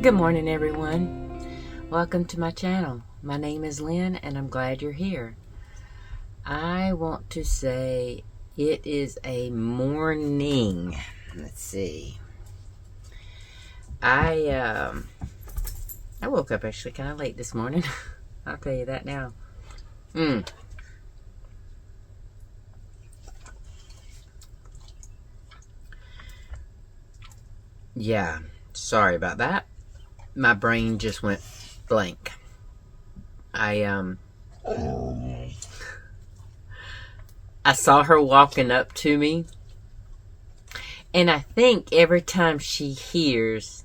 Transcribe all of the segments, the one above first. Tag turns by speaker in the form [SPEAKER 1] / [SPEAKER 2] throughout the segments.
[SPEAKER 1] Good morning, everyone. Welcome to my channel. My name is Lynn, and I'm glad you're here. I want to say it is a morning. Let's see. I woke up actually kind of late this morning. I'll tell you that now. Yeah, sorry about that. My brain just went blank. I saw her walking up to me, and I think every time she hears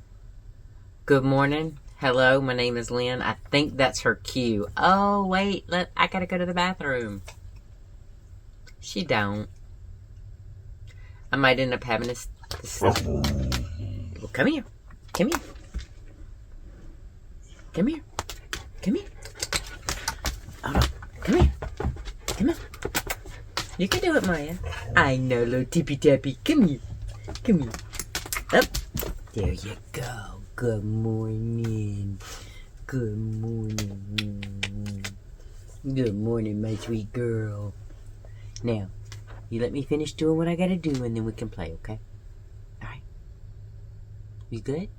[SPEAKER 1] good morning, hello, my name is Lynn, I think that's her cue. Oh wait, I gotta go to the bathroom. She don't. I might end up having this well, come here. Come here. Come here. Come here. Hold on. Come here. Come on. You can do it, Maya. I know, little tippy tappy. Come here. Come here. Up. There you go. Good morning. Good morning. Good morning, my sweet girl. Now, you let me finish doing what I gotta do, and then we can play, okay? Alright. You good?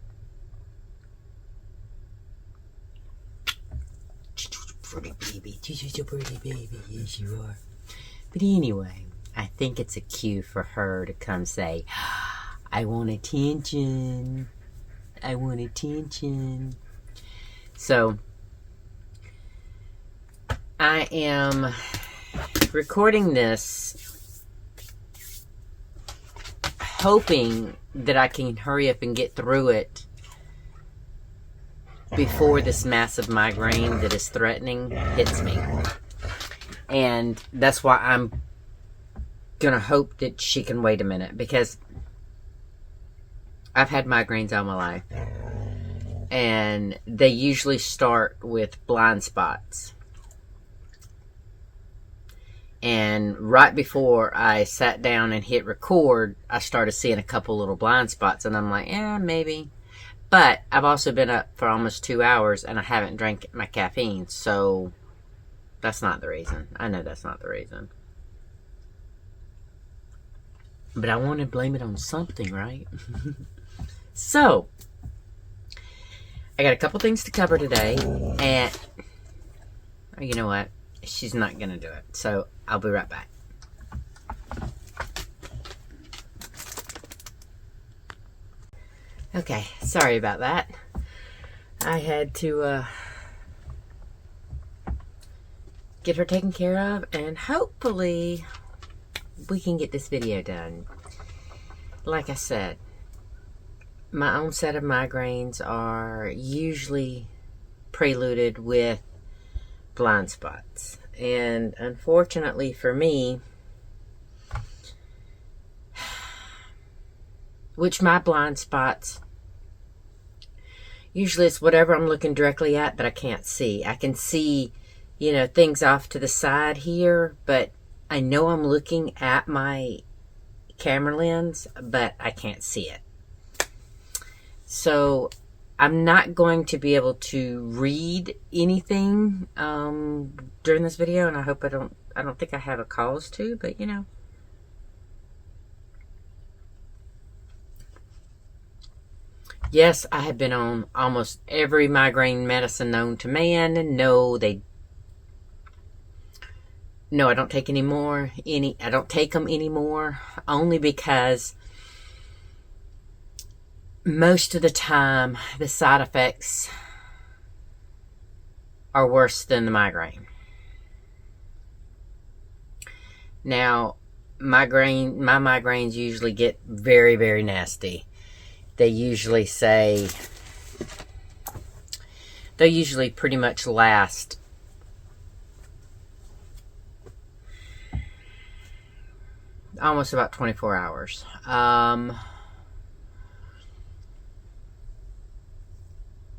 [SPEAKER 1] Pretty baby. She's a pretty baby. Yes, you are. But anyway, I think it's a cue for her to come say, I want attention. I want attention. So, I am recording this hoping that I can hurry up and get through it before this massive migraine that is threatening hits me. And that's why I'm gonna hope that she can wait a minute, because I've had migraines all my life, and they usually start with blind spots. And right before I sat down and hit record, I started seeing a couple little blind spots, and I'm like, maybe. But I've also been up for almost 2 hours, and I haven't drank my caffeine, so that's not the reason. I know that's not the reason. But I want to blame it on something, right? So, I got a couple things to cover today, and you know what? She's not going to do it, so I'll be right back. Okay, sorry about that. I had to get her taken care of, and hopefully we can get this video done. Like I said, my own set of migraines are usually preluded with blind spots. And unfortunately for me, which my blind spots, usually it's whatever I'm looking directly at, but I can't see. I can see, things off to the side here, but I know I'm looking at my camera lens, but I can't see it. So I'm not going to be able to read anything during this video, and I hope I don't think I have a cause to, but Yes, I have been on almost every migraine medicine known to man, and no, I don't take any more. I don't take them anymore, only because most of the time the side effects are worse than the migraine. Now, my migraines usually get very, very nasty. They usually pretty much last almost about 24 hours.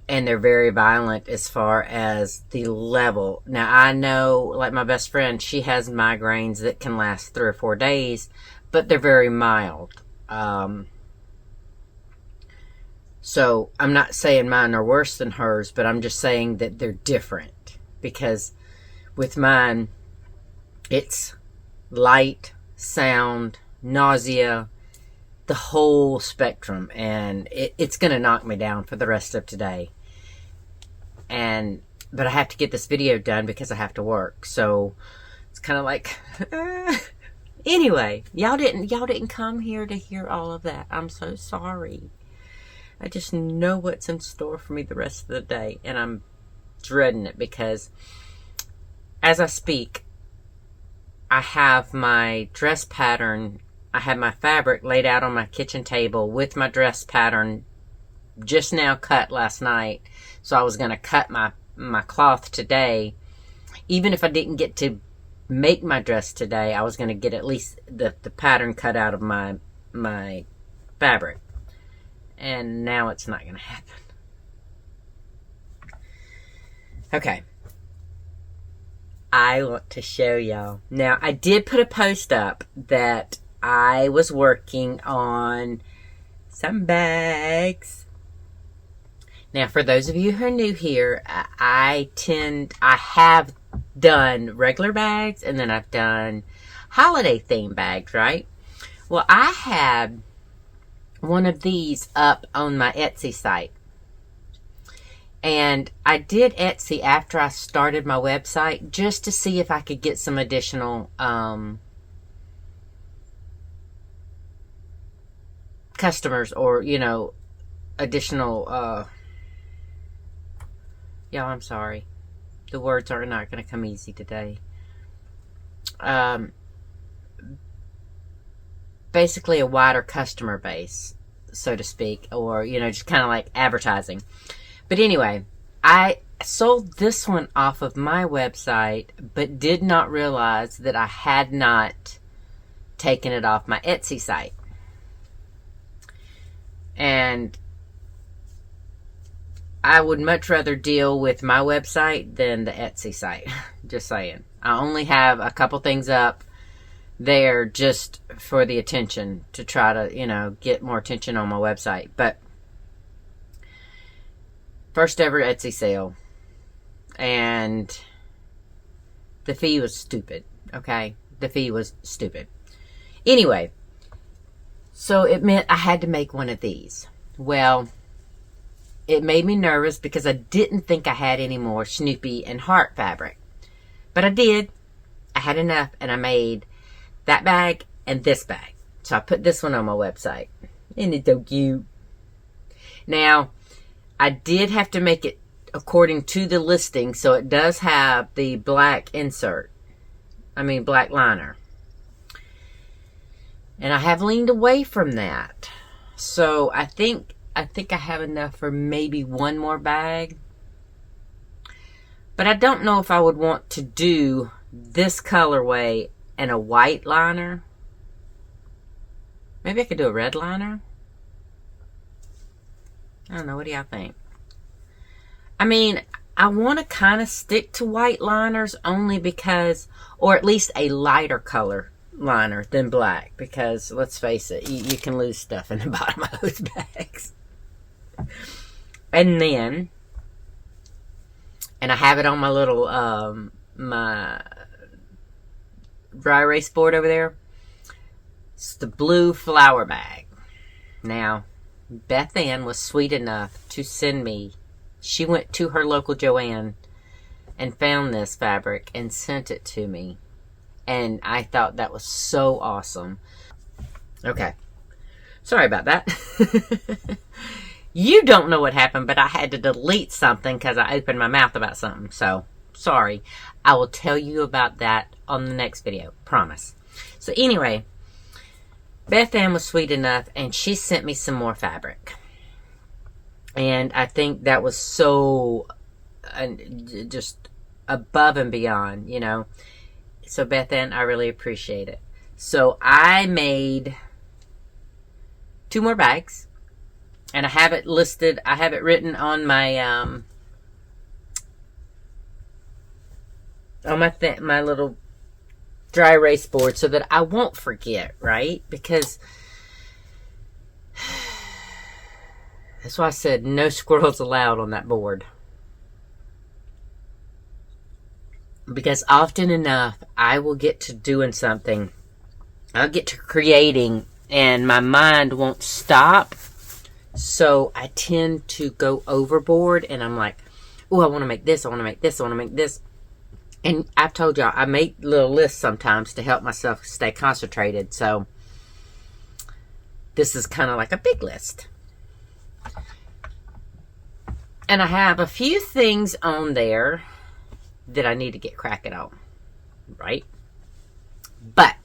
[SPEAKER 1] And they're very violent as far as the level. Now, I know, like my best friend, she has migraines that can last 3 or 4 days, but they're very mild. So I'm not saying mine are worse than hers, but I'm just saying that they're different. Because with mine, it's light, sound, nausea, the whole spectrum. And it's going to knock me down for the rest of today. But I have to get this video done because I have to work. So it's kind of like... Anyway, y'all didn't come here to hear all of that. I'm so sorry. I just know what's in store for me the rest of the day, and I'm dreading it because as I speak, I have my dress pattern, I have my fabric laid out on my kitchen table with my dress pattern just now cut last night. So I was going to cut my cloth today. Even if I didn't get to make my dress today, I was going to get at least the pattern cut out of my fabric. And now it's not going to happen. Okay. I want to show y'all. Now, I did put a post up that I was working on some bags. Now, for those of you who are new here, I have done regular bags, and then I've done holiday themed bags, right? Well, I had one of these up on my Etsy site. And I did Etsy after I started my website just to see if I could get some additional customers, or, additional y'all, I'm sorry. The words are not going to come easy today. Basically a wider customer base, so to speak, or, just kind of like advertising. But anyway, I sold this one off of my website, but did not realize that I had not taken it off my Etsy site. And I would much rather deal with my website than the Etsy site. Just saying. I only have a couple things up there just for the attention, to try to, get more attention on my website. But first ever Etsy sale. And the fee was stupid. Okay? The fee was stupid. Anyway, so it meant I had to make one of these. Well, it made me nervous because I didn't think I had any more Snoopy and Heart fabric. But I did. I had enough, and I made that bag and this bag. So I put this one on my website. Isn't it so cute? Now, I did have to make it according to the listing, so it does have the black black liner. And I have leaned away from that. So I think I have enough for maybe one more bag. But I don't know if I would want to do this colorway and a white liner. Maybe I could do a red liner. I don't know. What do y'all think? I mean, I want to kind of stick to white liners only because, or at least a lighter color liner than black. Because, let's face it, you can lose stuff in the bottom of those bags. And then, and I have it on my little, my dry erase board over there. It's the blue flower bag. Now, Beth Ann was sweet enough to send me, she went to her local JOANN and found this fabric and sent it to me. And I thought that was so awesome. Okay. Sorry about that. You don't know what happened, but I had to delete something because I opened my mouth about something. So, sorry. I will tell you about that on the next video. Promise. So, anyway, Beth Ann was sweet enough, and she sent me some more fabric. And I think that was so just above and beyond, So, Beth Ann, I really appreciate it. So, I made 2 more bags. And I have it listed, I have it written on my, my little dry erase board so that I won't forget, right? Because That's why I said no squirrels allowed on that board. Because often enough, I will get to doing something. I'll get to creating, and my mind won't stop. So I tend to go overboard, and I'm like, oh, I want to make this, I want to make this, I want to make this. And I've told y'all, I make little lists sometimes to help myself stay concentrated. So this is kind of like a big list. And I have a few things on there that I need to get cracking on. Right? But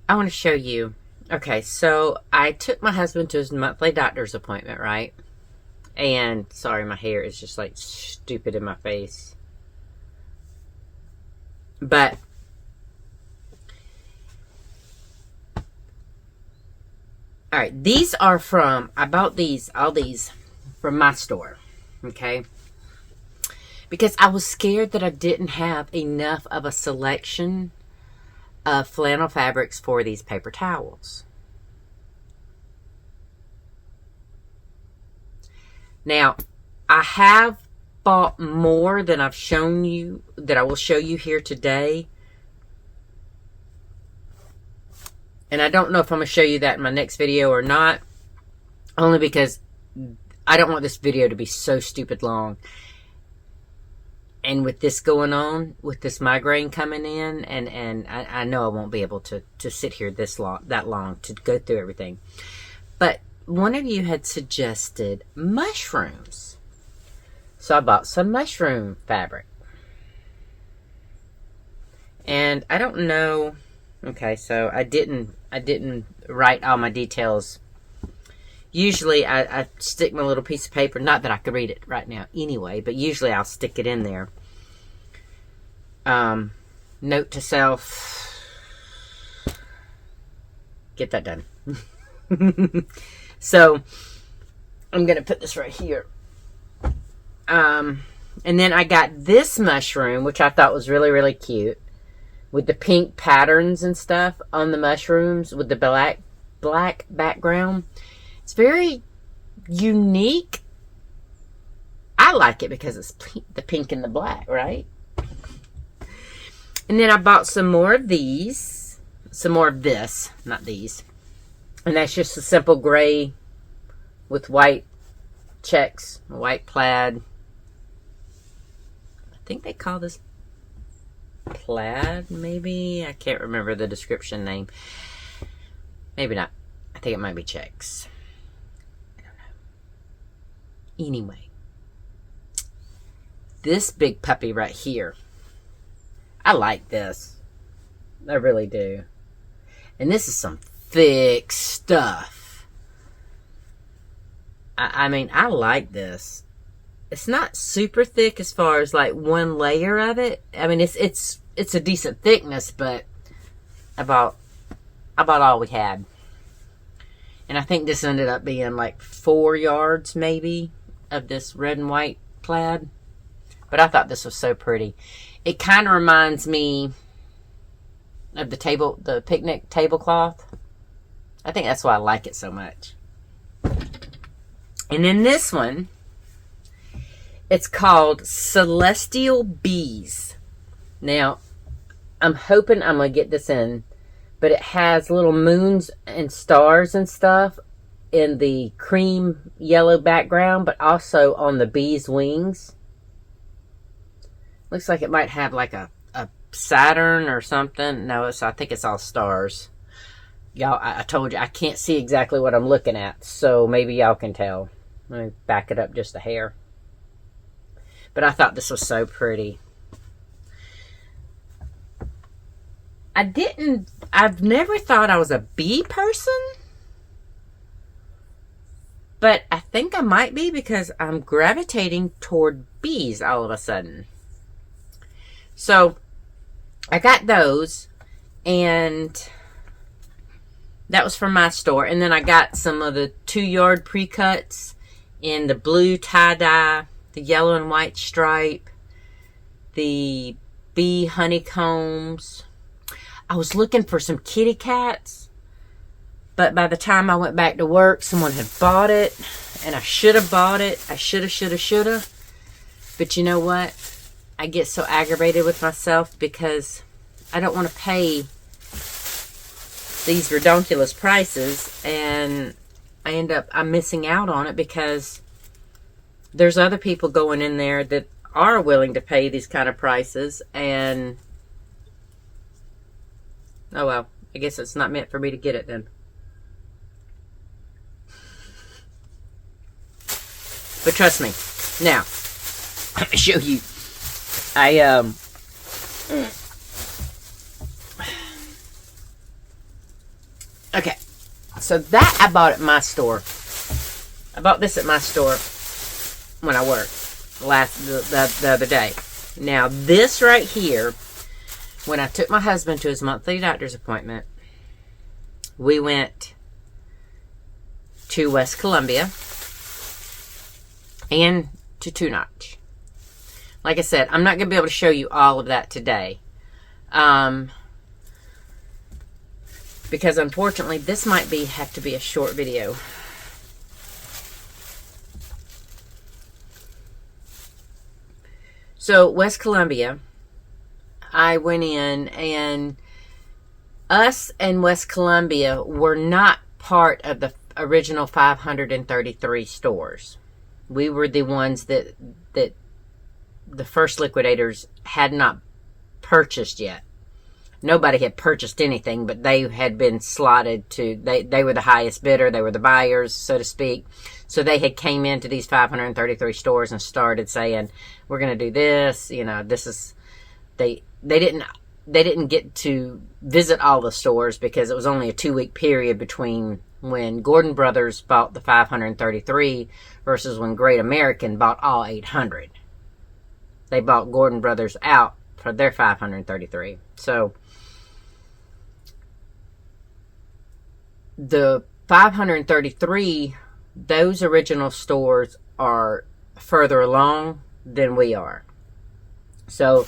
[SPEAKER 1] I want to show you. Okay, so I took my husband to his monthly doctor's appointment, right? And, sorry, my hair is just like stupid in my face. But, alright, these are from, I bought all these from my store, okay? Because I was scared that I didn't have enough of a selection of flannel fabrics for these paper towels. Now, I have bought more than I've shown you, that I will show you here today. And I don't know if I'm going to show you that in my next video or not. Only because I don't want this video to be so stupid long. And with this going on, with this migraine coming in, and I know I won't be able to sit here that long to go through everything. But one of you had suggested mushrooms. So I bought some mushroom fabric. And I don't know. Okay, so I didn't write all my details. Usually I stick my little piece of paper, not that I could read it right now anyway, but usually I'll stick it in there. Note to self, get that done. So I'm going to put this right here. And then I got this mushroom, which I thought was really, really cute, with the pink patterns and stuff on the mushrooms with the black background. It's very unique. I like it because it's the pink and the black, right? And then I bought some more of these. Some more of this. Not these. And that's just a simple gray with white checks. White plaid. I think they call this plaid, maybe? I can't remember the description name. Maybe not. I think it might be checks. Anyway, this big puppy right here, I like this. I really do. And this is some thick stuff. I mean, I like this. It's not super thick as far as like one layer of it. I mean, it's a decent thickness, but about all we had. And I think this ended up being like 4 yards maybe of this red and white plaid. But I thought this was so pretty. It kind of reminds me of the picnic tablecloth. I think that's why I like it so much. And then this one, it's called Celestial Bees. Now, I'm hoping I'm going to get this in, but it has little moons and stars and stuff in the cream yellow background, but also on the bee's wings. Looks like it might have like a Saturn or something. No, I think it's all stars. Y'all, I told you, I can't see exactly what I'm looking at, so maybe y'all can tell. Let me back it up just a hair. But I thought this was so pretty. I've never thought I was a bee person. But I think I might be because I'm gravitating toward bees all of a sudden. So, I got those. And that was from my store. And then I got some of the 2-yard pre-cuts in the blue tie-dye, the yellow and white stripe, the bee honeycombs. I was looking for some kitty cats, But by the time I went back to work, someone had bought it. And I should have bought it. I should have. But you know what? I get so aggravated with myself because I don't want to pay these redonkulous prices. And I'm missing out on it because there's other people going in there that are willing to pay these kind of prices. And, oh well, I guess it's not meant for me to get it then. But trust me. Now, let me show you. Okay. So that I bought at my store. I bought this at my store when I worked the other day. Now, this right here, when I took my husband to his monthly doctor's appointment, we went to West Columbia and to Two Notch. Like I said, I'm not going to be able to show you all of that today. Because unfortunately, this might have to be a short video. So, West Columbia, I went in, and us and West Columbia were not part of the original 533 stores. We were the ones that the first liquidators had not purchased yet. Nobody had purchased anything, but they had been slotted to, they were the highest bidder. They were the buyers, so to speak. So they had came into these 533 stores and started saying, we're going to do this. You know, this is, they didn't get to visit all the stores because it was only a 2-week period between when Gordon Brothers bought the 533 versus when Great American bought all 800. They bought Gordon Brothers out for their 533. So the 533, those original stores are further along than we are. So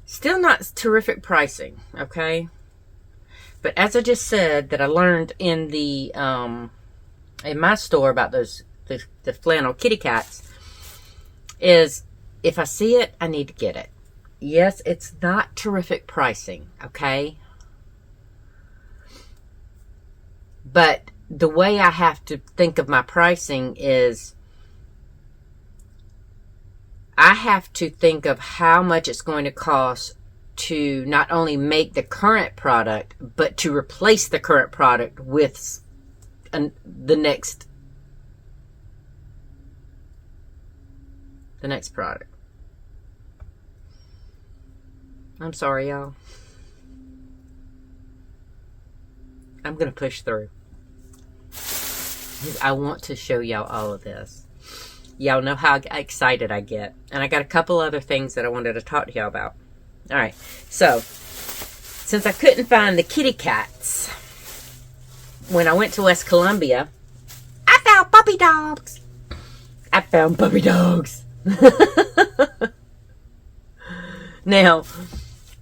[SPEAKER 1] still not terrific pricing, okay? But as I just said, that I learned in the in my store about the flannel kitty cats, is if I see it, I need to get it. Yes, it's not terrific pricing, okay? But the way I have to think of my pricing is I have to think of how much it's going to cost to not only make the current product, but to replace the current product with the next product. I'm sorry, y'all. I'm going to push through. I want to show y'all all of this. Y'all know how excited I get. And I got a couple other things that I wanted to talk to y'all about. Alright, so, since I couldn't find the kitty cats, when I went to West Columbia, I found puppy dogs. Now,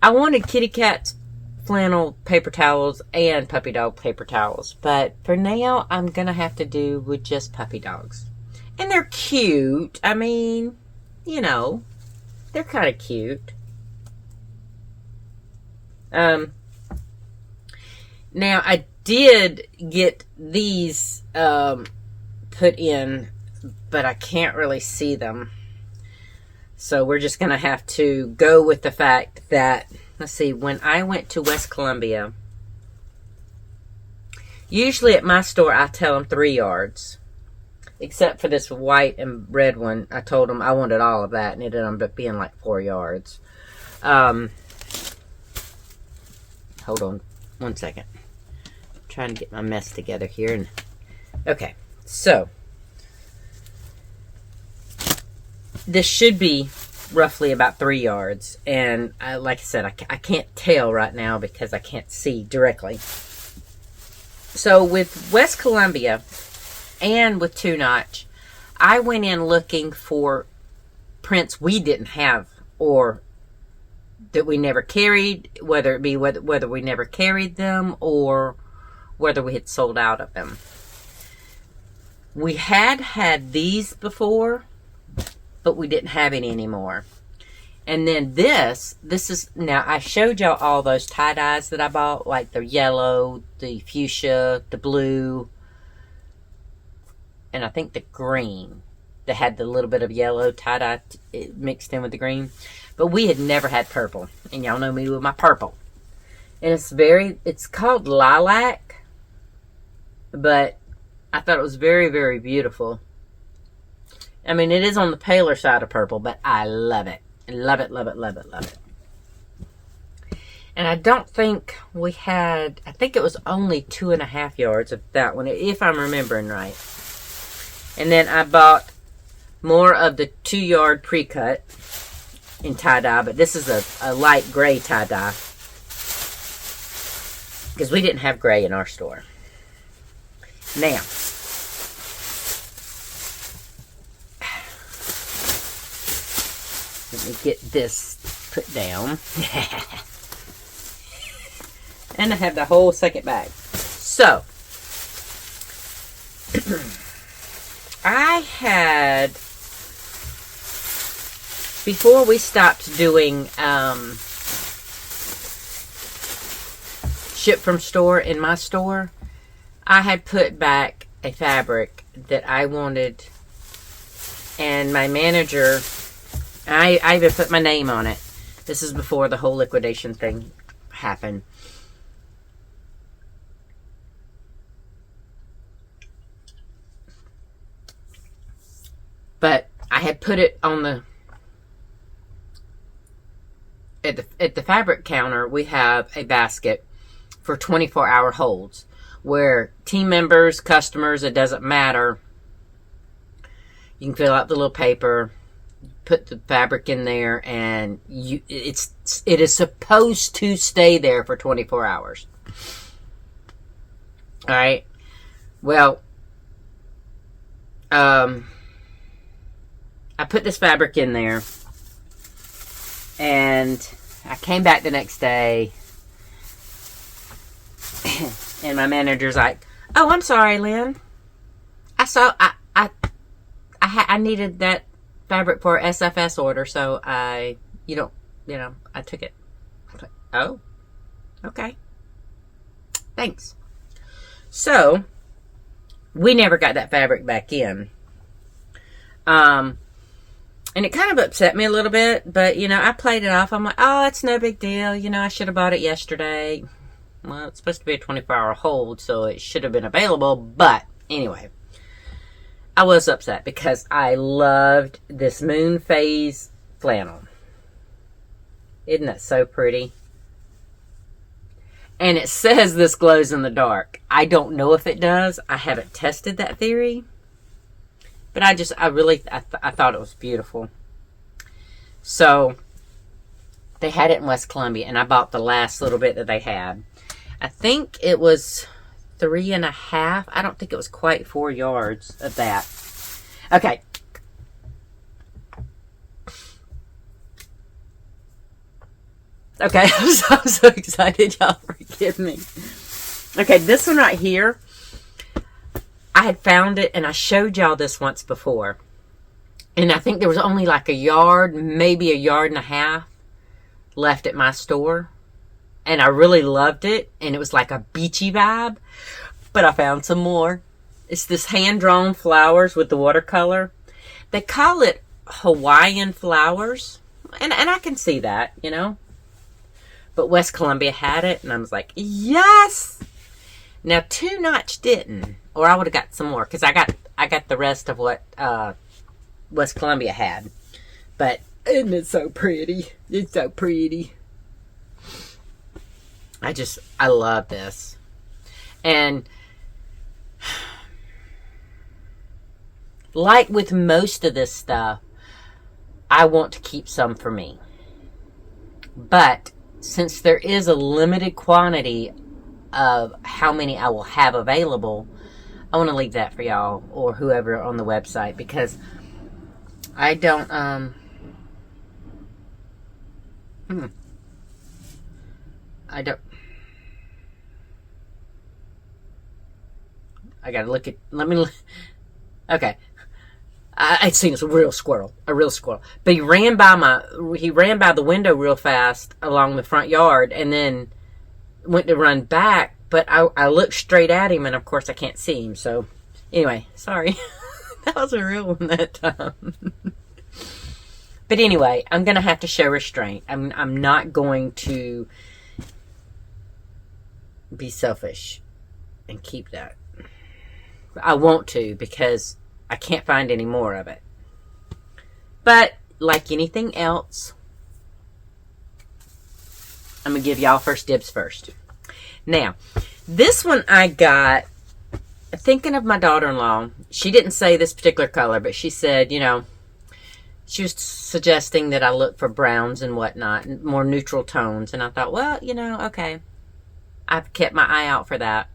[SPEAKER 1] I wanted kitty cats, flannel paper towels, and puppy dog paper towels. But for now, I'm going to have to do with just puppy dogs. And they're cute. I mean, you know, they're kind of cute. Now, I did get these put in, but I can't really see them. So we're just going to have to go with the fact that, let's see, when I went to West Columbia, usually at my store I tell them 3 yards. Except for this white and red one. I told them I wanted all of that, and it ended up being like 4 yards. Hold on 1 second. I'm trying to get my mess together here. And okay, so this should be roughly about 3 yards. And like I said, I can't tell right now because I can't see directly. So with West Columbia and with Two Notch, I went in looking for prints we didn't have or that we never carried, whether it be whether we never carried them or whether we had sold out of them. We had these before, but we didn't have any anymore. And then this is, now I showed y'all all those tie-dyes that I bought, like the yellow, the fuchsia, the blue, and I think the green that had the little bit of yellow tie-dye mixed in with the green. But we had never had purple, and y'all know me with my purple. And it's called lilac, but I thought it was very, very beautiful. I mean, it is on the paler side of purple, but I love it. Love it, love it, love it, love it. And I don't think we had, I think it was only 2.5 yards of that one, if I'm remembering right. And then I bought more of the 2-yard pre-cut in tie-dye, but this is a light gray tie-dye, because we didn't have gray in our store. Now, let me get this put down. And I have the whole second bag. So, I had, before we stopped doing ship from store in my store, I had put back a fabric that I wanted, and my manager, I even put my name on it. This is before the whole liquidation thing happened. But I had put it on the, at the fabric counter, we have a basket for 24-hour holds, where team members, customers, it doesn't matter. You can fill out the little paper, put the fabric in there, and it is supposed to stay there for 24 hours. All right. Well, I put this fabric in there, and I came back the next day, and my manager's like, "Oh, I'm sorry, Lynn. I needed that fabric for SFS order, so I took it." I was like, "Oh, okay. Thanks." So, we never got that fabric back in. And it kind of upset me a little bit, but, I played it off. I'm like, "Oh, it's no big deal. I should have bought it yesterday." Well, it's supposed to be a 24-hour hold, so it should have been available. But, anyway, I was upset because I loved this moon phase flannel. Isn't that so pretty? And it says this glows in the dark. I don't know if it does. I haven't tested that theory. But I thought it was beautiful. So, they had it in West Columbia, and I bought the last little bit that they had. I think it was 3.5. I don't think it was quite 4 yards of that. Okay. Okay, I'm so excited. Y'all forgive me. Okay, this one right here, I had found it, and I showed y'all this once before. And I think there was only like 1 yard, maybe 1.5 yards left at my store. And I really loved it, and it was like a beachy vibe. But I found some more. It's this hand-drawn flowers with the watercolor. They call it Hawaiian flowers. And I can see that, But West Columbia had it, and I was like, yes! Now, 2 Notch didn't. Or I would have got some more, because I got the rest of what West Columbia had. But isn't it so pretty? It's so pretty. I love this. And like with most of this stuff, I want to keep some for me. But since there is a limited quantity of how many I will have available, I want to leave that for y'all or whoever on the website, because I don't I gotta look at, okay. I'd seen a real squirrel. But he ran by the window real fast along the front yard and then went to run back. But I looked straight at him, and of course I can't see him. So anyway, sorry. That was a real one that time. But anyway, I'm going to have to show restraint. I'm not going to be selfish and keep that. I want to, because I can't find any more of it. But like anything else, I'm going to give y'all first dibs first. Now, this one I got thinking of my daughter-in-law. She didn't say this particular color, but she said, you know, she was suggesting that I look for browns and whatnot, more neutral tones. And I thought, well, you know, okay. I've kept my eye out for that.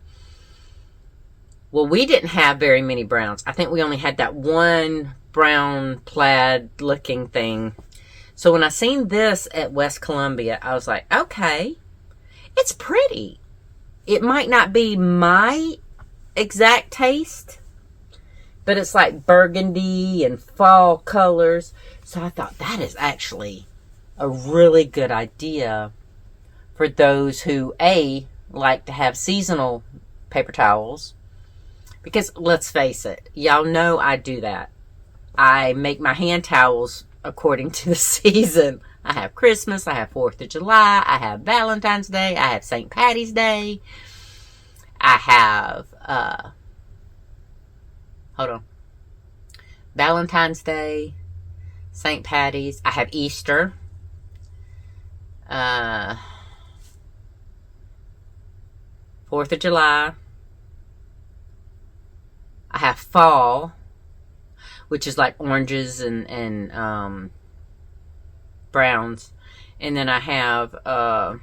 [SPEAKER 1] Well, we didn't have very many browns. I think we only had that one brown plaid looking thing. So when I seen this at West Columbia, I was like, okay, it's pretty. It might not be my exact taste, but it's like burgundy and fall colors. So I thought that is actually a really good idea for those who, A, like to have seasonal paper towels. Because let's face it, y'all know I do that. I make my hand towels according to the season. I have Christmas, I have 4th of July, I have Valentine's Day, I have St. Patty's Day, I have, Valentine's Day, St. Patty's, I have Easter, 4th of July, I have fall, which is like oranges and browns. And then I have,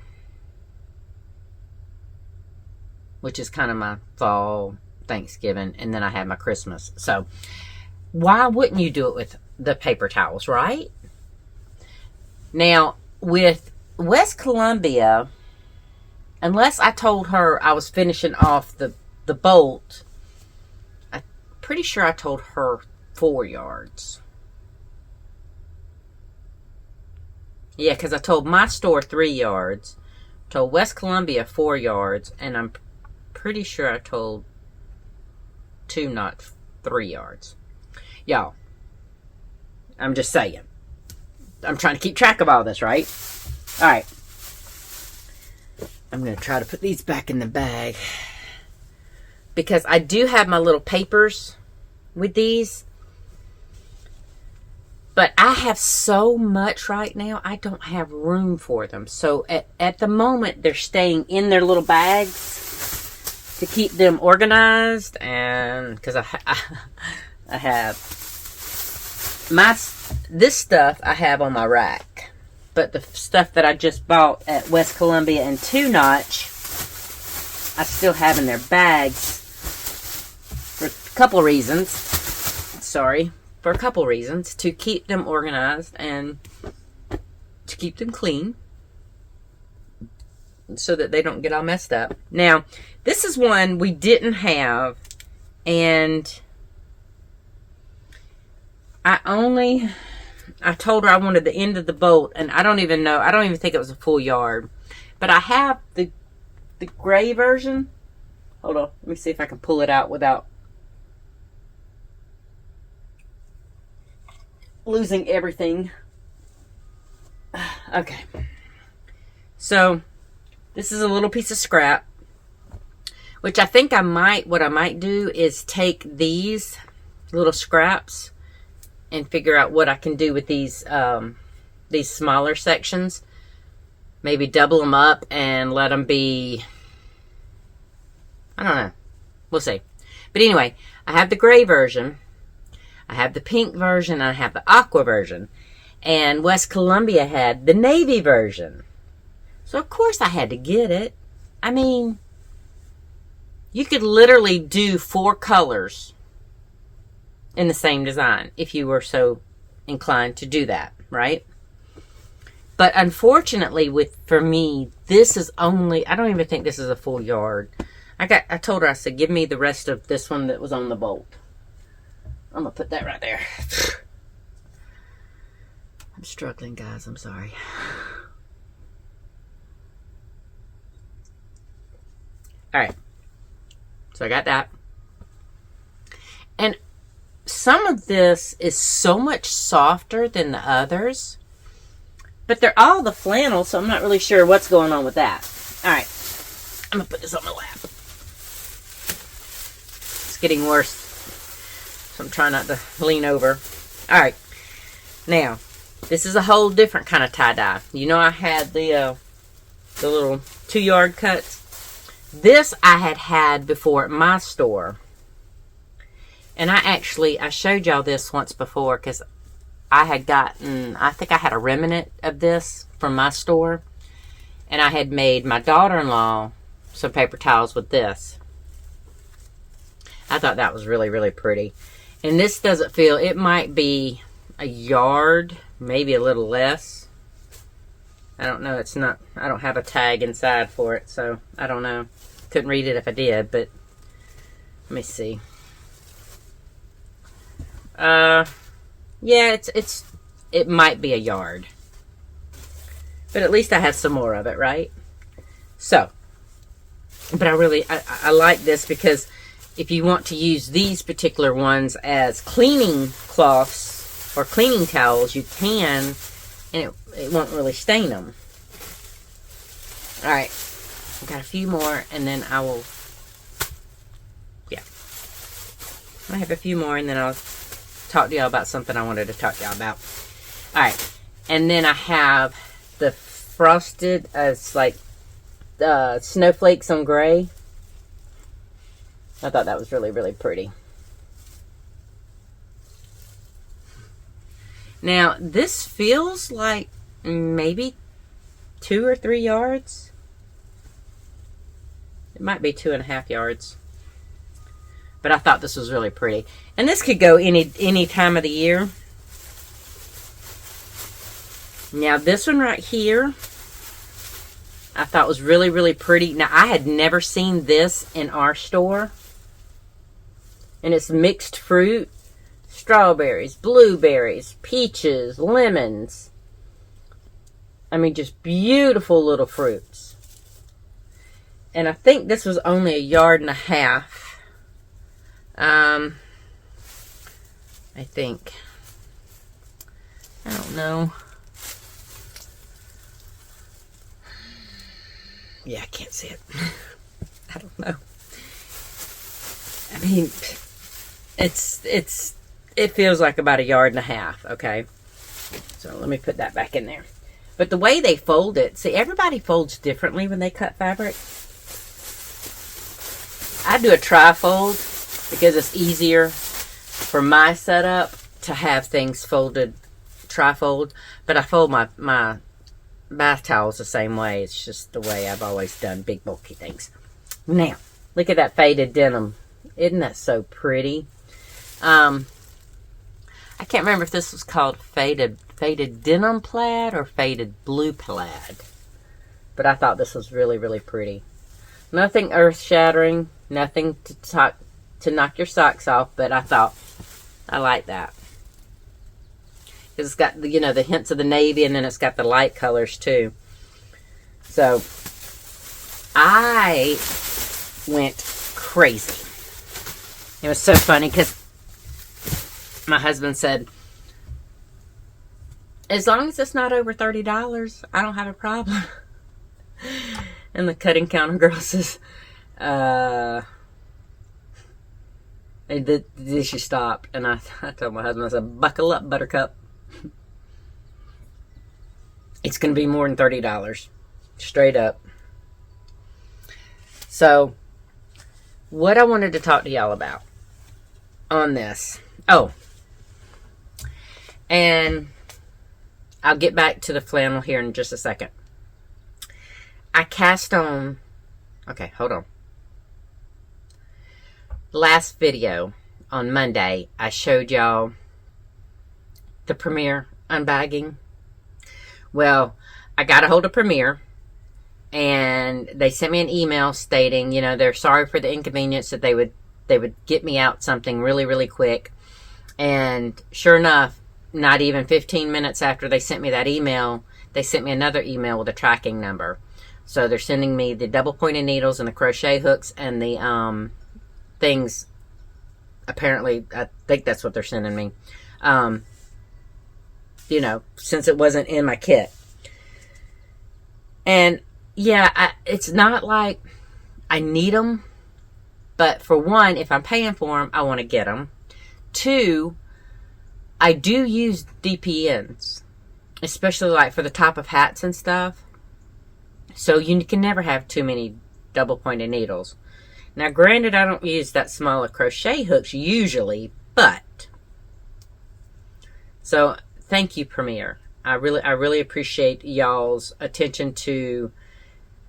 [SPEAKER 1] which is kind of my fall, Thanksgiving. And then I have my Christmas. So why wouldn't you do it with the paper towels, right? Now, with West Columbia, unless I told her I was finishing off the bolt, I'm pretty sure I told her 4 yards. Yeah, because I told my store 3 yards, told West Columbia 4 yards, and I'm pretty sure I told 2, not 3 yards. Y'all, I'm just saying. I'm trying to keep track of all this, right? All right. I'm going to try to put these back in the bag, because I do have my little papers with these. But I have so much right now, I don't have room for them. So at the moment, they're staying in their little bags to keep them organized. And because I have this stuff I have on my rack. But the stuff that I just bought at West Columbia and 2 Notch, I still have in their bags for a couple reasons. Sorry. For a couple reasons. To keep them organized and to keep them clean, so that they don't get all messed up. Now, this is one we didn't have, and I told her I wanted the end of the bolt, and I don't even think it was a full yard. But I have the gray version. Hold on, let me see if I can pull it out without losing everything. Okay. So, this is a little piece of scrap, which I think what I might do is take these little scraps and figure out what I can do with these smaller sections. Maybe double them up and let them be, I don't know. We'll see. But anyway, I have the gray version. I have the pink version, and I have the aqua version. And West Columbia had the navy version. So, of course, I had to get it. I mean, you could literally do 4 colors in the same design if you were so inclined to do that, right? But unfortunately, for me, this is only, I don't even think this is a full yard. I told her, I said, give me the rest of this one that was on the bolt. I'm going to put that right there. I'm struggling, guys. I'm sorry. Alright. So I got that. And some of this is so much softer than the others. But they're all the flannel, so I'm not really sure what's going on with that. Alright. I'm going to put this on my lap. It's getting worse. So I'm trying not to lean over. Alright. Now, this is a whole different kind of tie-dye. You know I had the little 2-yard cuts? This I had before at my store. And I showed y'all this once before because I had gotten, I think I had a remnant of this from my store. And I had made my daughter-in-law some paper towels with this. I thought that was really, really pretty. And this doesn't feel, it might be a yard, maybe a little less. I don't know, it's not, I don't have a tag inside for it, so I don't know. Couldn't read it if I did, but let me see. Yeah, it might be a yard. But at least I have some more of it, right? So, but I like this because if you want to use these particular ones as cleaning cloths or cleaning towels, you can, and it won't really stain them. Alright, I've got a few more, and then I will, yeah. I have a few more, and then I'll talk to y'all about something I wanted to talk to y'all about. Alright, and then I have the frosted, it's like snowflakes on gray. I thought that was really, really pretty. Now, this feels like maybe 2 or 3 yards. It might be 2.5 yards. But I thought this was really pretty. And this could go any time of the year. Now, this one right here, I thought was really, really pretty. Now, I had never seen this in our store. And it's mixed fruit. Strawberries, blueberries, peaches, lemons. I mean, just beautiful little fruits. And I think this was only 1.5 yards. I think. I don't know. Yeah, I can't see it. I don't know. I mean, it feels like about 1.5 yards, okay? So let me put that back in there. But the way they fold it, see, everybody folds differently when they cut fabric. I do a tri-fold because it's easier for my setup to have things folded tri-fold. But I fold my bath towels the same way. It's just the way I've always done big bulky things. Now, look at that faded denim. Isn't that so pretty? I can't remember if this was called faded denim plaid or faded blue plaid. But I thought this was really, really pretty. Nothing earth-shattering. Nothing to knock your socks off. But I thought, I like that. Because it's got, the hints of the navy, and then it's got the light colors too. So, I went crazy. It was so funny because my husband said, as long as it's not over $30, I don't have a problem. And the cutting counter girl says, she stopped. And I told my husband, I said, buckle up, buttercup. It's going to be more than $30. Straight up. So, what I wanted to talk to y'all about on this. Oh. And I'll get back to the flannel here in just a second. I cast on... Okay, hold on. Last video on Monday, I showed y'all the Premier unbagging. Well, I got a hold of Premier, and they sent me an email stating, you know, they're sorry for the inconvenience, that they would get me out something really, really quick. And sure enough, not even 15 minutes after they sent me that email, they sent me another email with a tracking number. So they're sending me the double pointed needles and the crochet hooks and the things. Apparently, I think that's what they're sending me. You know, since it wasn't in my kit. And yeah, it's not like I need them. But for one, if I'm paying for them, I want to get them. Two, I do use DPNs, especially like for the top of hats and stuff. So you can never have too many double pointed needles. Now, granted, I don't use that smaller crochet hooks usually, but so thank you, Premier. I really appreciate y'all's attention to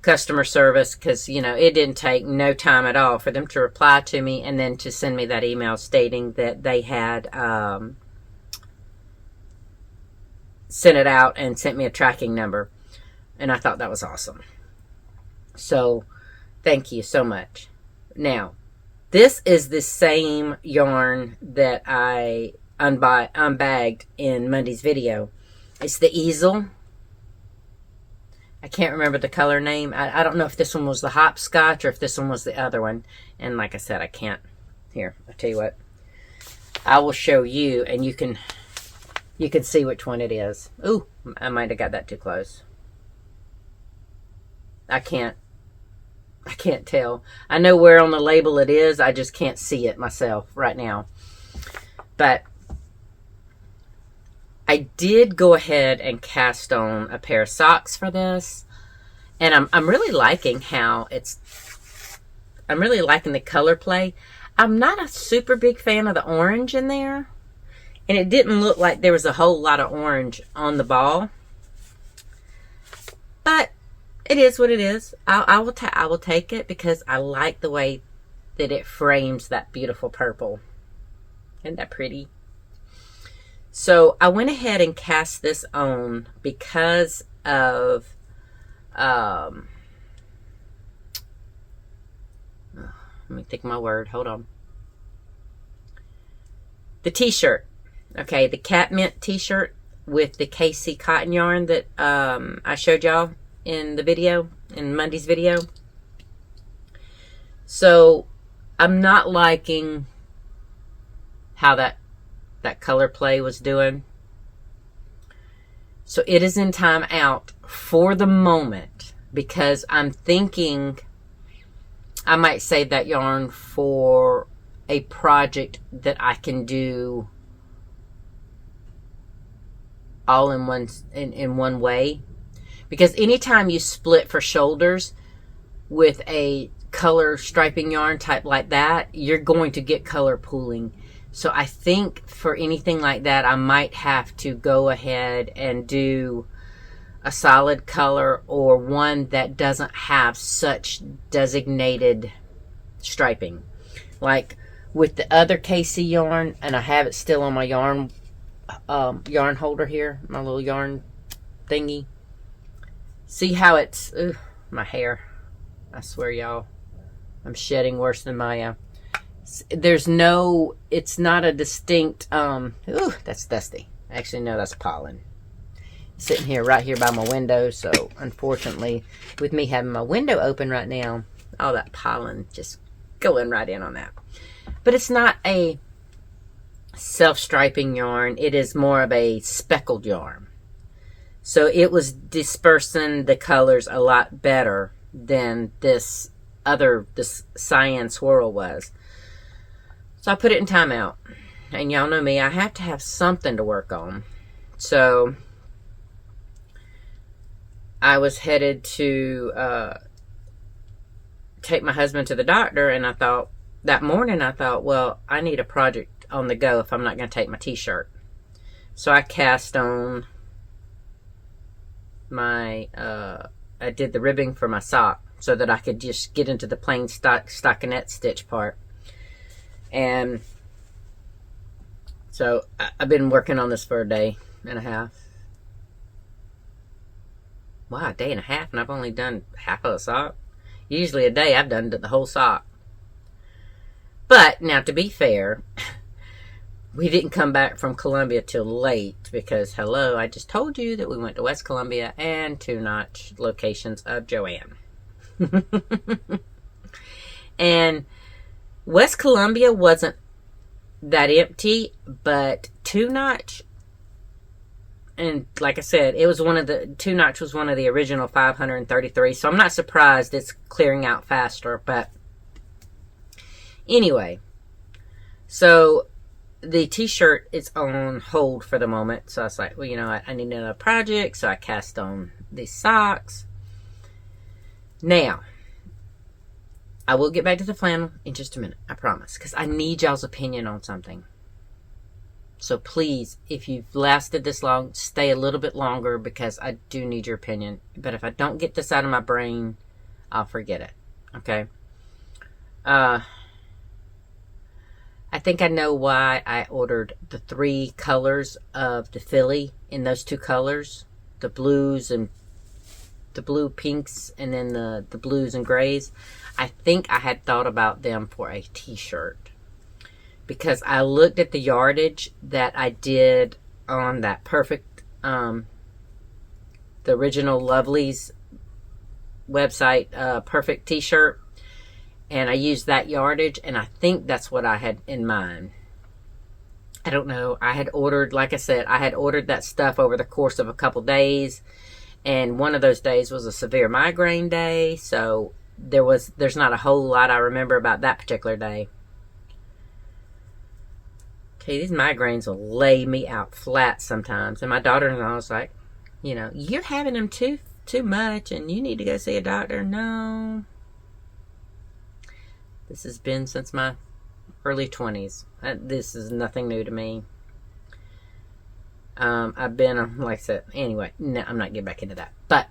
[SPEAKER 1] customer service, because, you know, it didn't take no time at all for them to reply to me and then to send me that email stating that they had sent it out and sent me a tracking number. And I thought that was awesome. So thank you so much. Now, this is the same yarn that I unbagged in Monday's video. It's the easel. I can't remember the color name. I don't know if this one was the hopscotch or if this one was the other one. And like I said, I can't. Here, I'll tell you what. I will show you, and you can see which one it is. Ooh, I might have got that too close. I can't tell. I know where on the label it is. I just can't see it myself right now. But I did go ahead and cast on a pair of socks for this. And I'm really liking how I'm really liking the color play. I'm not a super big fan of the orange in there. And it didn't look like there was a whole lot of orange on the ball. But it is what it is. I will take it because I like the way that it frames that beautiful purple. Isn't that pretty? So I went ahead and cast this on because of let me think my word. Hold on. The t-shirt. Okay, the cat mint t-shirt with the KC cotton yarn that I showed y'all in the video, in Monday's video. So I'm not liking how that color play was doing. So it is in time out for the moment, because I'm thinking I might save that yarn for a project that I can do all in one way. Because anytime you split for shoulders with a color striping yarn type like that, you're going to get color pooling. So I think for anything like that, I might have to go ahead and do a solid color, or one that doesn't have such designated striping. Like with the other KC yarn, and I have it still on my yarn holder here, my little yarn thingy. See how it's, my hair. I swear, y'all, I'm shedding worse than Maya. There's no, it's not a distinct, that's dusty. Actually, no, that's pollen. Sitting here, right here by my window. So, unfortunately, with me having my window open right now, all that pollen just going right in on that. But it's not a self-striping yarn. It is more of a speckled yarn. So it was dispersing the colors a lot better than this cyan swirl was. So I put it in timeout. And y'all know me, I have to have something to work on. So I was headed to take my husband to the doctor, and that morning I thought, well, I need a project on the go if I'm not going to take my t-shirt. So I cast on my, I did the ribbing for my sock so that I could just get into the plain stockinette stitch part. And so I've been working on this for a day and a half. wow, a day and a half, and I've only done half of a sock. Usually a day I've done the whole sock. But, now to be fair, we didn't come back from Columbia till late because, hello, I just told you that we went to West Columbia and 2-notch locations of JOANN. And West Columbia wasn't that empty, but 2-notch, and like I said, it was 2-notch was one of the original 533, so I'm not surprised it's clearing out faster. But anyway, so the t-shirt is on hold for the moment, so I was like, well, you know what, I need another project, so I cast on these socks. Now, I will get back to the flannel in just a minute, I promise, because I need y'all's opinion on something. So please, if you've lasted this long, stay a little bit longer because I do need your opinion. But if I don't get this out of my brain, I'll forget it. Okay? I think I know why I ordered the 3 colors of the Philly in those 2 colors. The blues and the blue pinks, and then the blues and grays. I think I had thought about them for a t-shirt. Because I looked at the yardage that I did on that perfect, the original Lovely's website, perfect t-shirt. And I used that yardage, and I think that's what I had in mind. I don't know. I had ordered, like I said, I had ordered that stuff over the course of a couple days. And one of those days was a severe migraine day. So there's not a whole lot I remember about that particular day. Okay, these migraines will lay me out flat sometimes. And my daughter-in-law was like, you know, you're having them too much and you need to go see a doctor. No. This has been since my early 20s. This is nothing new to me. I've been, like I said, anyway, no, I'm not getting back into that. But,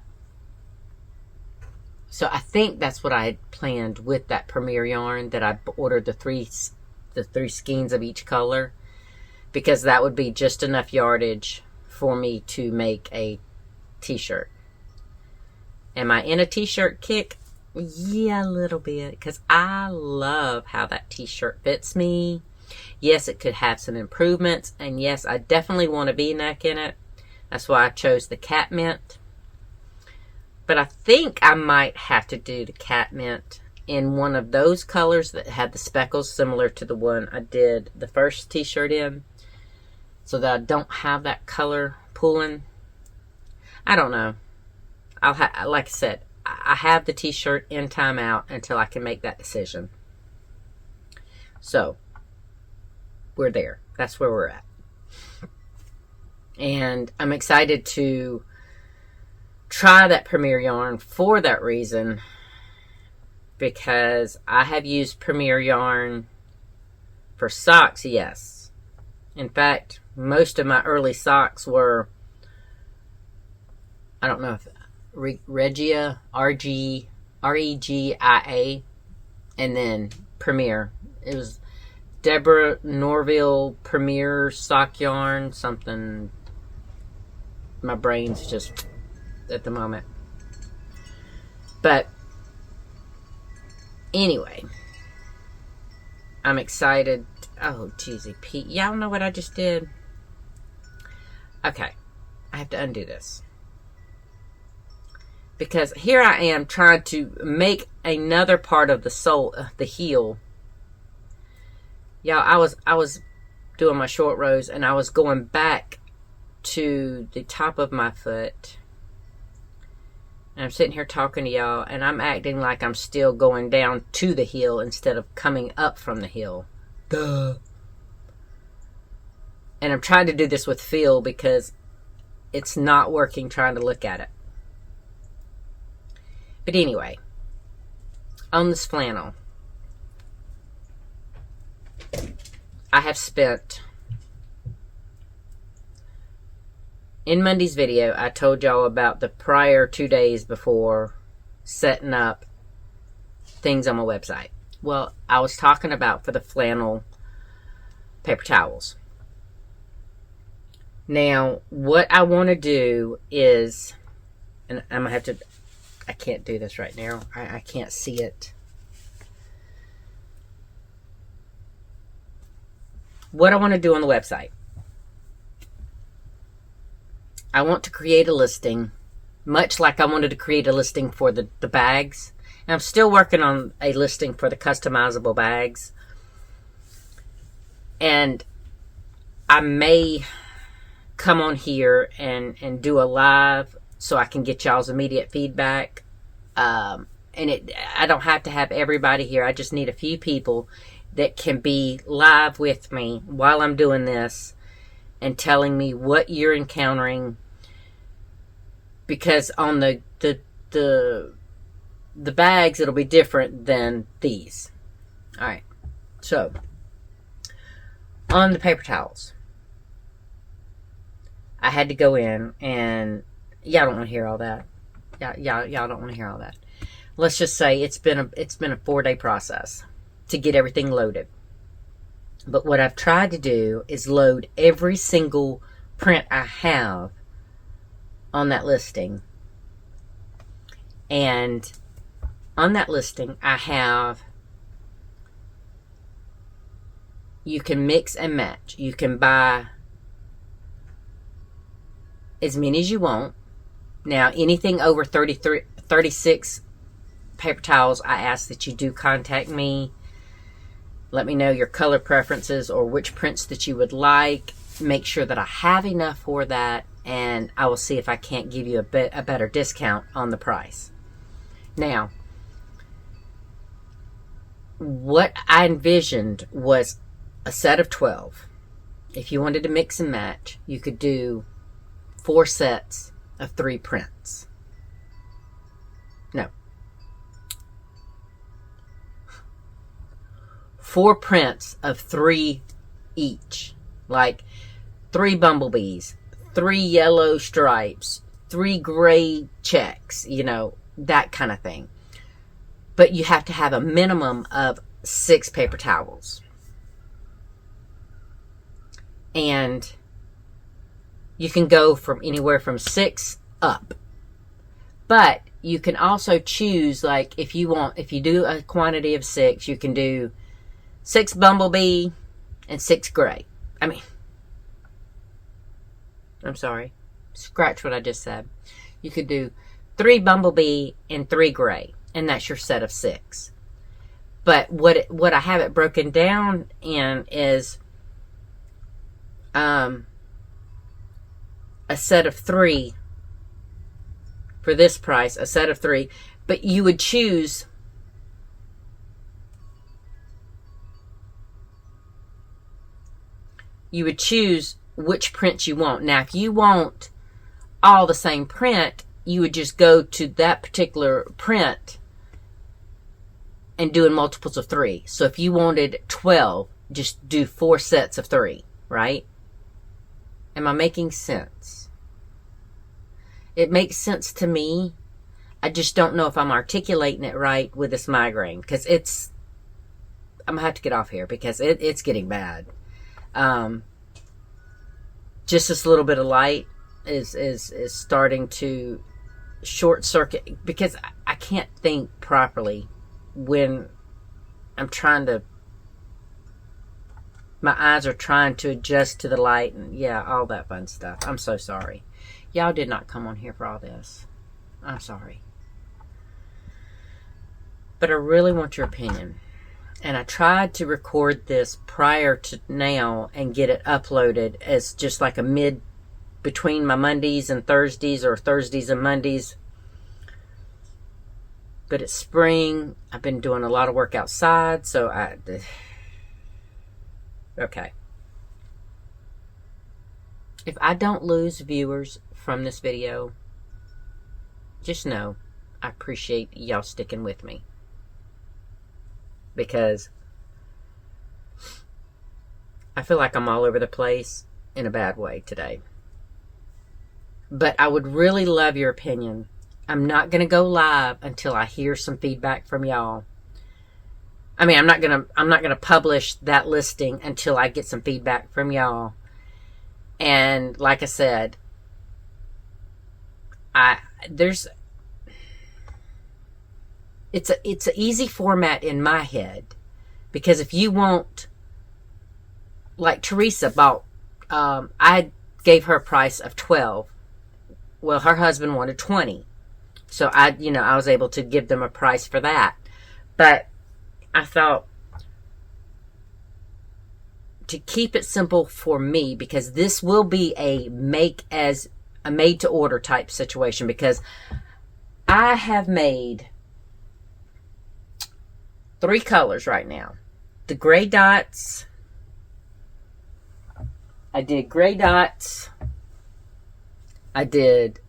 [SPEAKER 1] so I think that's what I had planned with that Premier yarn, that I ordered the three skeins of each color, because that would be just enough yardage for me to make a t-shirt. Am I in a t-shirt kick? Yeah, a little bit, because I love how that t-shirt fits me. Yes, it could have some improvements, and yes, I definitely want a V-neck in it. That's why I chose the cat mint. But I think I might have to do the cat mint in one of those colors that had the speckles, similar to the one I did the first t-shirt in, so that I don't have that color pulling. I don't know. Like I said, I have the t-shirt in timeout until I can make that decision. So, we're there. That's where we're at. And I'm excited to try that Premier yarn for that reason, because I have used Premier yarn for socks, yes. In fact, most of my early socks were, I don't know if Regia, Regia, and then Premier. It was Deborah Norville Premier sock yarn, something. My brain's just at the moment. But anyway, I'm excited. Oh, jeezy Pete. Y'all know what I just did? Okay. I have to undo this. Because here I am trying to make another part of the sole, the heel. Y'all, I was doing my short rows, and I was going back to the top of my foot. And I'm sitting here talking to y'all, and I'm acting like I'm still going down to the heel instead of coming up from the heel. Duh. And I'm trying to do this with feel, because it's not working trying to look at it. But anyway, on this flannel, I have spent, in Monday's video, I told y'all about the prior 2 days before setting up things on my website. Well, I was talking about for the flannel paper towels. Now, what I want to do is, And I'm going to have to... I can't do this right now. I can't see it. What I want to do on the website. I want to create a listing, much like I wanted to create a listing for the bags. And I'm still working on a listing for the customizable bags. And I may come on here and do a live so I can get y'all's immediate feedback. I don't have to have everybody here. I just need a few people that can be live with me while I'm doing this and telling me what you're encountering. Because on the bags, it'll be different than these. All right. So, on the paper towels, I had to go in, and y'all don't want to hear all that. Y'all don't want to hear all that. Let's just say it's been a 4-day process to get everything loaded. But what I've tried to do is load every single print I have on that listing. And on that listing, I have, you can mix and match. You can buy as many as you want. Now, anything over 36 paper towels, I ask that you do contact me. Let me know your color preferences or which prints that you would like. Make sure that I have enough for that, and I will see if I can't give you a better discount on the price. Now, what I envisioned was a set of 12. If you wanted to mix and match, you could do 4 sets of 3 prints. No. 4 prints of 3 each. Like 3 bumblebees, 3 yellow stripes, 3 gray checks, you know, that kind of thing. But you have to have a minimum of 6 paper towels. And you can go from anywhere from 6 up. But you can also choose, like, if you do a quantity of 6, you can do 6 bumblebee and 6 gray. I'm sorry. Scratch what I just said. You could do 3 bumblebee and 3 gray. And that's your set of 6. But what I have it broken down in is a set of 3 for this price, a set of 3. But you would choose which print you want. Now, if you want all the same print, you would just go to that particular print and do in multiples of 3. So if you wanted 12, just do 4 sets of 3, right? Am I making sense? It makes sense to me. I just don't know if I'm articulating it right with this migraine, because I'm gonna have to get off here because it's getting bad. Just this little bit of light is starting to short circuit, because I can't think properly when I'm trying to, my eyes are trying to adjust to the light, and yeah, all that fun stuff. I'm so sorry. Y'all did not come on here for all this. I'm sorry. But I really want your opinion. And I tried to record this prior to now and get it uploaded as just like a between my Mondays and Thursdays, or Thursdays and Mondays. But it's spring. I've been doing a lot of work outside, so okay. If I don't lose viewers from this video, just know I appreciate y'all sticking with me. Because I feel like I'm all over the place in a bad way today. But I would really love your opinion. I'm not going to go live until I hear some feedback from y'all. I'm not going to publish that listing until I get some feedback from y'all. And like I said, it's an easy format in my head, because if you want, like Teresa bought, I gave her a price of 12. Well, her husband wanted 20. So I was able to give them a price for that. But I thought, to keep it simple for me, because this will be a made to order type situation, because I have made 3 colors right now. The gray dots. I did gray dots. I did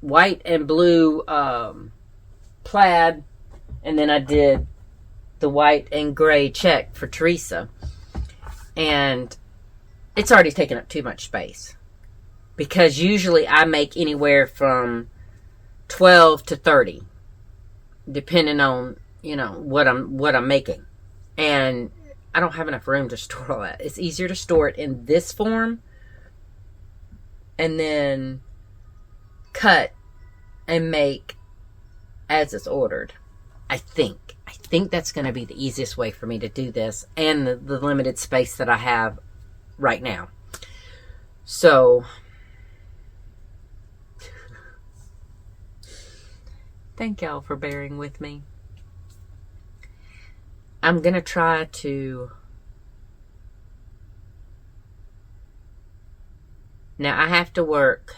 [SPEAKER 1] white and blue plaid. And then I did the white and gray check for Teresa. And it's already taken up too much space, because usually I make anywhere from 12 to 30, depending on, what I'm making. And I don't have enough room to store all that. It's easier to store it in this form and then cut and make as it's ordered. I think that's going to be the easiest way for me to do this, and the limited space that I have right now. So, thank y'all for bearing with me. I'm going to try to... Now, I have to work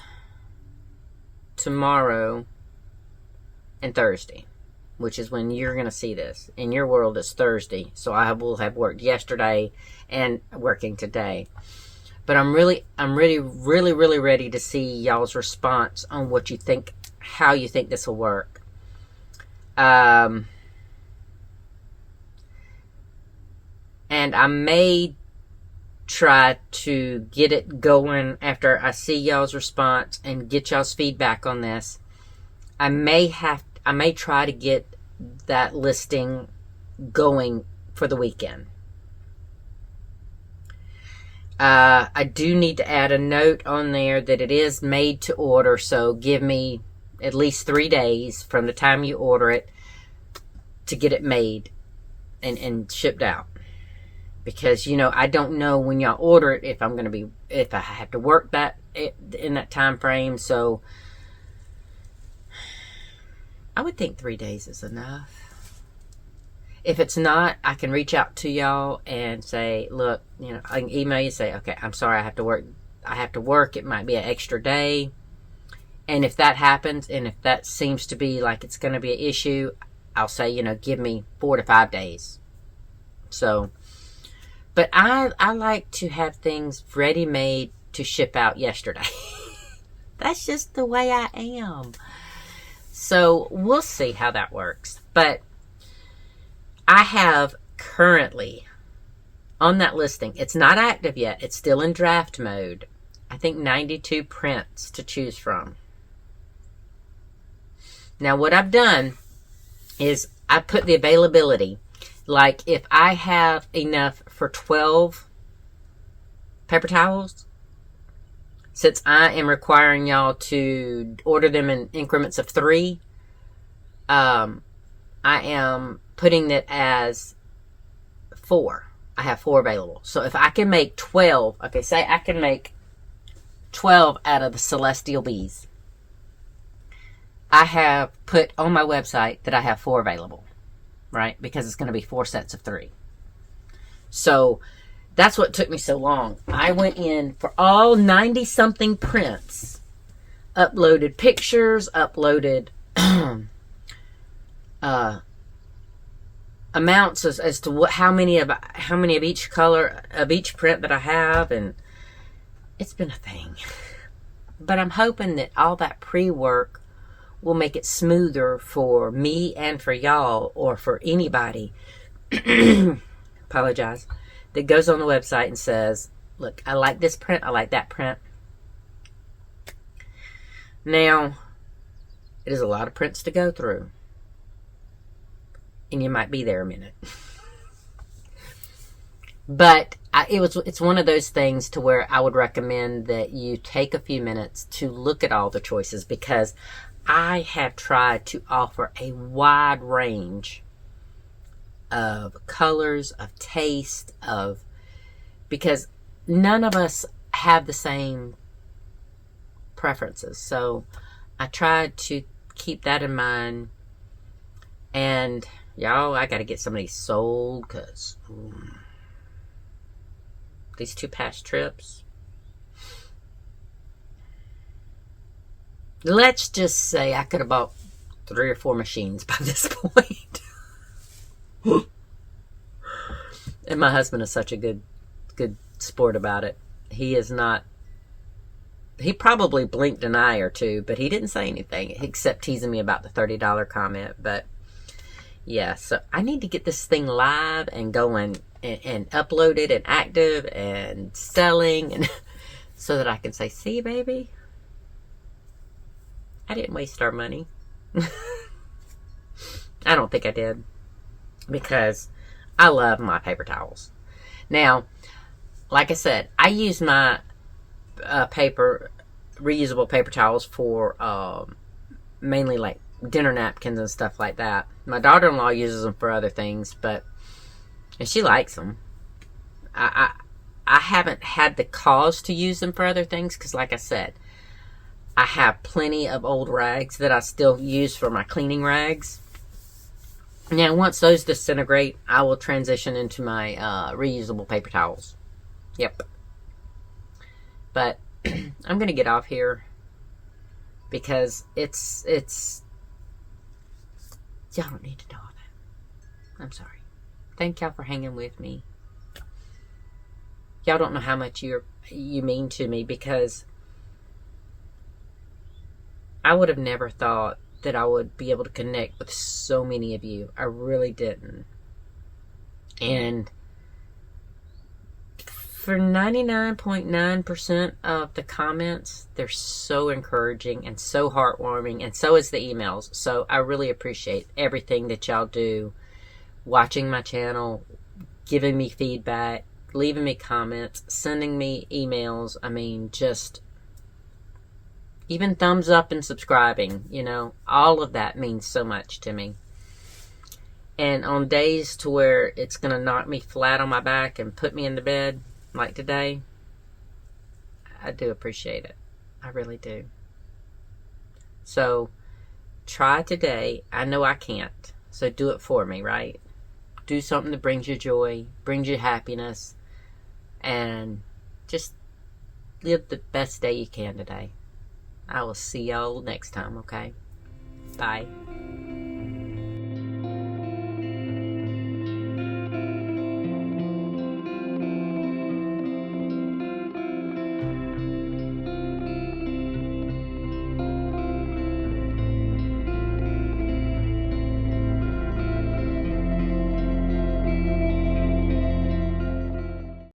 [SPEAKER 1] tomorrow and Thursday, which is when you're going to see this. In your world, it's Thursday, so I will have worked yesterday and working today. But I'm really ready to see y'all's response on what you think, how you think this will work. And I may try to get it going after I see y'all's response and get y'all's feedback on this. I may try to get that listing going for the weekend. I do need to add a note on there that it is made to order, so give me at least 3 days from the time you order it to get it made and shipped out. Because, I don't know when y'all order it if I have to work that in that time frame. So I would think 3 days is enough. If it's not, I can reach out to y'all and say, look, I can email you and say, okay, I'm sorry, I have to work. It might be an extra day. And if that happens, and if that seems to be like it's going to be an issue, I'll say, give me 4 to 5 days. So, but I like to have things ready-made to ship out yesterday. That's just the way I am. So we'll see how that works. But I have currently on that listing, it's not active yet. It's still in draft mode. I think 92 prints to choose from. Now what I've done is I put the availability. Like if I have enough for 12 paper towels, since I am requiring y'all to order them in increments of 3, I am putting it as 4. I have 4 available. So if I can make 12, okay, say I can make 12 out of the Celestial Bees. I have put on my website that I have 4 available, right? Because it's going to be 4 sets of 3. So that's what took me so long. I went in for all 90-something prints, uploaded pictures, uploaded amounts as to how many of each color of each print that I have, and it's been a thing. But I'm hoping that all that pre-work will make it smoother for me and for y'all, or for anybody apologize, that goes on the website and says, look, I like this print, I like that print. Now, it is a lot of prints to go through, and you might be there a minute. But it's one of those things to where I would recommend that you take a few minutes to look at all the choices, because I have tried to offer a wide range of colors, of taste, because none of us have the same preferences. So I tried to keep that in mind. And y'all, I got to get some of these sold, because these 2 past trips, let's just say I could have bought 3 or 4 machines by this point. And my husband is such a good sport about it. He is not. He probably blinked an eye or two, but he didn't say anything except teasing me about the $30 comment. But yeah, so I need to get this thing live and going and uploaded and active and selling, and so that I can say, see, baby, I didn't waste our money. I don't think I did, because I love my paper towels. Now, like I said, I use my reusable paper towels for mainly like dinner napkins and stuff like that. My daughter-in-law uses them for other things, and she likes them. I haven't had the cause to use them for other things, because like I said, I have plenty of old rags that I still use for my cleaning rags. Now, once those disintegrate, I will transition into my reusable paper towels. Yep. But I'm going to get off here, because it's y'all don't need to know that. I'm sorry. Thank y'all for hanging with me. Y'all don't know how much you mean to me, because I would have never thought that I would be able to connect with so many of you. I really didn't. And for 99.9% of the comments, they're so encouraging and so heartwarming, and so is the emails. So I really appreciate everything that y'all do, watching my channel, giving me feedback, leaving me comments, sending me emails. I mean, just even thumbs up and subscribing, all of that means so much to me. And on days to where it's going to knock me flat on my back and put me in the bed, like today, I do appreciate it. I really do. So, try today. I know I can't, so do it for me, right? Do something that brings you joy, brings you happiness, and just live the best day you can today. I will see y'all next time, okay? Bye.